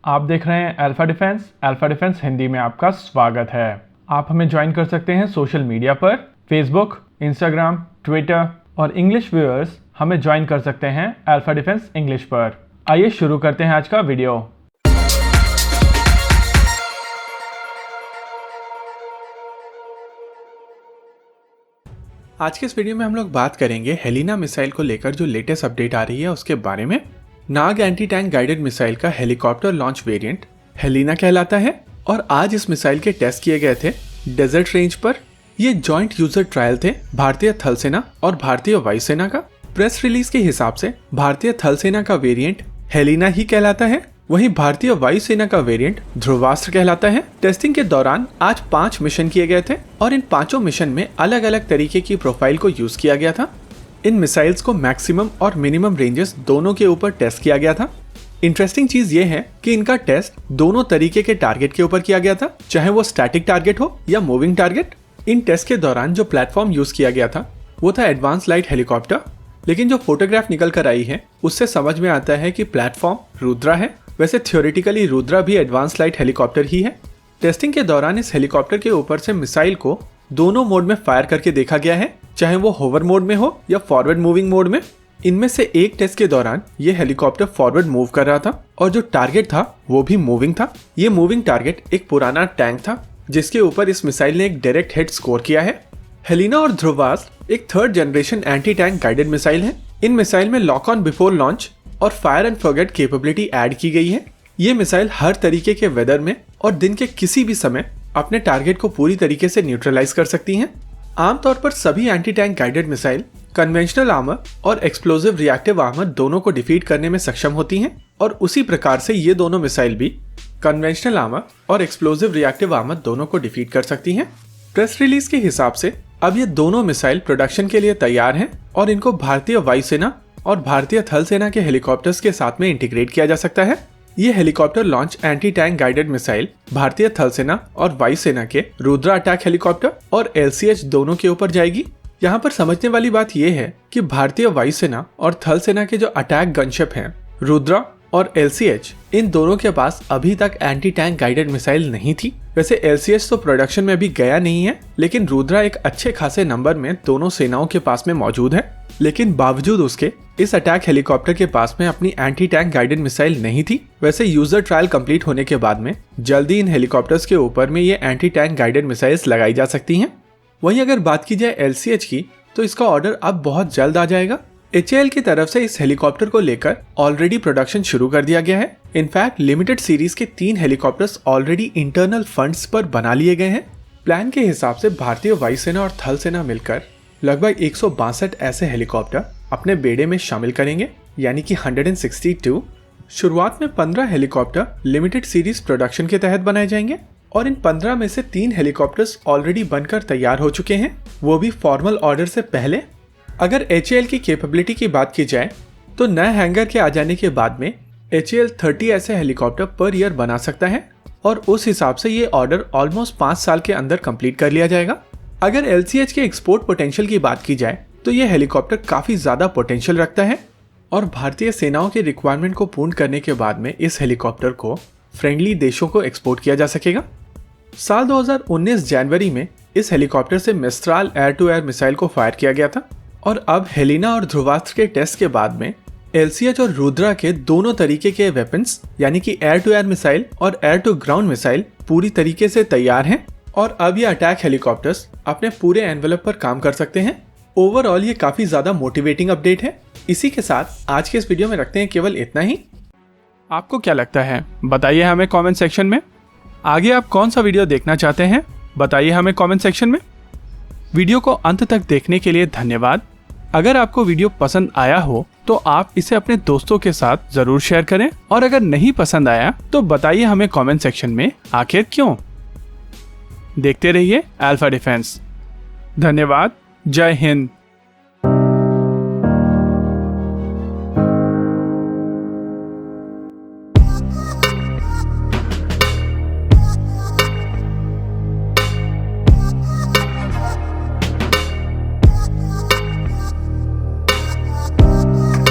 आप देख रहे हैं अल्फा डिफेंस हिंदी में आपका स्वागत है। आप हमें ज्वाइन कर सकते हैं सोशल मीडिया पर, फेसबुक, इंस्टाग्राम, ट्विटर और इंग्लिश व्यूअर्स हमें ज्वाइन कर सकते हैं अल्फा डिफेंस इंग्लिश पर। आइए शुरू करते हैं आज का वीडियो। आज के इस वीडियो में हम लोग बात करेंगे हेलिना मिसाइल को लेकर जो लेटेस्ट अपडेट आ रही है उसके बारे में। नाग एंटी टैंक गाइडेड मिसाइल का हेलीकॉप्टर लॉन्च वेरिएंट हेलिना कहलाता है और आज इस मिसाइल के टेस्ट किए गए थे डेजर्ट रेंज पर। ये जॉइंट यूजर ट्रायल थे भारतीय थल सेना और भारतीय वायुसेना का। प्रेस रिलीज के हिसाब से भारतीय थल सेना का वेरिएंट हेलिना ही कहलाता है, वहीं भारतीय वायुसेना का वेरिएंट ध्रुवास्त्र कहलाता है। टेस्टिंग के दौरान आज 5 मिशन किए गए थे और इन 5 मिशन में अलग अलग तरीके की प्रोफाइल को यूज किया गया था। इन मिसाइल्स को मैक्सिमम और मिनिमम रेंजेस दोनों के ऊपर टेस्ट किया गया था। इंटरेस्टिंग चीज ये है कि इनका टेस्ट दोनों तरीके के टारगेट के ऊपर किया गया था, चाहे वो स्टैटिक टारगेट हो या मूविंग टारगेट। इन टेस्ट के दौरान जो प्लेटफॉर्म यूज किया गया था वो था एडवांस लाइट हेलीकॉप्टर, लेकिन जो फोटोग्राफ निकल कर आई है उससे समझ में आता है कि प्लेटफॉर्म रुद्रा है। वैसे थियोरेटिकली रुद्रा भी एडवांस लाइट हेलीकॉप्टर ही है। टेस्टिंग के दौरान इस हेलीकॉप्टर के ऊपर से मिसाइल को दोनों मोड में फायर करके देखा गया है, चाहे वो होवर मोड में हो या फॉरवर्ड मूविंग मोड में। इनमें से एक टेस्ट के दौरान ये हेलीकॉप्टर फॉरवर्ड मूव कर रहा था और जो टारगेट था वो भी मूविंग था। ये मूविंग टारगेट एक पुराना टैंक था जिसके ऊपर इस मिसाइल ने एक डायरेक्ट हिट स्कोर किया है। हेलिना और ध्रुवास्त्र एक 3rd generation anti tank guided missile है। इन मिसाइल में लॉक ऑन बिफोर लॉन्च और fire and forget capability add की गई है। ये मिसाइल हर तरीके के वेदर में और दिन के किसी भी समय अपने टारगेट को पूरी तरीके से न्यूट्रलाइज कर सकती हैं। आमतौर पर सभी anti tank guided missile conventional armour और एक्सप्लोसिव रिएक्टिव आर्मर दोनों को डिफीट करने में सक्षम होती हैं और उसी प्रकार से ये दोनों मिसाइल भी कन्वेंशनल आर्मर और एक्सप्लोसिव रिएक्टिव आर्मर दोनों को डिफीट कर सकती हैं। प्रेस रिलीज के हिसाब से अब ये दोनों मिसाइल प्रोडक्शन के लिए तैयार हैं और इनको भारतीय वायुसेना और भारतीय थल सेना के हेलीकॉप्टर्स के साथ में इंटीग्रेट किया जा सकता है। ये helicopter launch anti tank guided missile भारतीय थल सेना और वायुसेना के रुद्रा अटैक हेलीकॉप्टर और LCH दोनों के ऊपर जाएगी। यहाँ पर समझने वाली बात यह है कि भारतीय वायुसेना और थल सेना के जो अटैक गनशिप हैं रुद्रा और LCH, इन दोनों के पास अभी तक एंटी टैंक गाइडेड मिसाइल नहीं थी। वैसे LCH तो प्रोडक्शन में अभी गया नहीं है, लेकिन रुद्रा एक अच्छे खासे नंबर में दोनों सेनाओं के पास में मौजूद है। लेकिन बावजूद उसके इस अटैक हेलीकॉप्टर के पास में अपनी एंटी टैंक गाइडेड मिसाइल नहीं थी। वैसे यूजर ट्रायल कंप्लीट होने के बाद में जल्दी इन हेलीकॉप्टर्स के ऊपर में ये एंटी टैंक गाइडेड मिसाइल्स लगाई जा सकती हैं। वहीं अगर बात की जाए LCH की तो इसका ऑर्डर अब बहुत जल्द आ जाएगा। HAL की तरफ से इस हेलीकॉप्टर को लेकर ऑलरेडी प्रोडक्शन शुरू कर दिया गया है। इनफैक्ट लिमिटेड सीरीज के 3 हेलीकॉप्टर्स ऑलरेडी इंटरनल फंड्स पर बना लिए गए हैं। प्लान के हिसाब से भारतीय वायुसेना और थल सेना मिलकर लगभग 162 ऐसे हेलीकॉप्टर अपने बेड़े में शामिल करेंगे, यानी कि 162। शुरुआत में 15 हेलीकॉप्टर लिमिटेड सीरीज प्रोडक्शन के तहत बनाए जाएंगे और इन 15 में से 3 हेलीकॉप्टर्स ऑलरेडी बनकर तैयार हो चुके हैं, वो भी फॉर्मल ऑर्डर से पहले। अगर HAL की कैपेबिलिटी की बात की जाए तो नए हैंगर के आ जाने के बाद में HAL 30 ऐसे हेलीकॉप्टर पर ईयर बना सकता है और उस हिसाब से ये ऑर्डर ऑलमोस्ट 5 साल के अंदर कंप्लीट कर लिया जाएगा। अगर LCH के एक्सपोर्ट पोटेंशियल की बात की जाए तो ये हेलीकॉप्टर काफी ज्यादा पोटेंशियल रखता है और भारतीय सेनाओं के रिक्वायरमेंट को पूर्ण करने के बाद में इस हेलीकॉप्टर को फ्रेंडली देशों को एक्सपोर्ट किया जा सकेगा। साल 2019 जनवरी में इस हेलीकॉप्टर से मिस्ट्राल एयर टू एयर मिसाइल को फायर किया गया था और अब हेलिना और ध्रुवास्त्र के टेस्ट के बाद में LCH और रुद्रा के दोनों तरीके के वेपन्स यानी कि एयर टू एयर मिसाइल और एयर टू ग्राउंड मिसाइल पूरी तरीके से तैयार हैं और अब ये अटैक हेलीकॉप्टर्स अपने पूरे एनवेलप पर काम कर सकते हैं। ओवरऑल ये काफी ज्यादा मोटिवेटिंग अपडेट है। इसी के साथ आज के इस वीडियो में रखते हैं केवल इतना ही। आपको क्या लगता है बताइए हमें कमेंट सेक्शन में। आगे आप कौन सा वीडियो देखना चाहते हैं बताइए हमें कमेंट सेक्शन में। वीडियो को अंत तक देखने के लिए धन्यवाद। अगर आपको वीडियो पसंद आया हो तो आप इसे अपने दोस्तों के साथ जरूर शेयर करें और अगर नहीं पसंद आया तो बताइए हमें कमेंट सेक्शन में आखिर क्यों। देखते रहिए अल्फा डिफेंस। धन्यवाद। जय हिंद।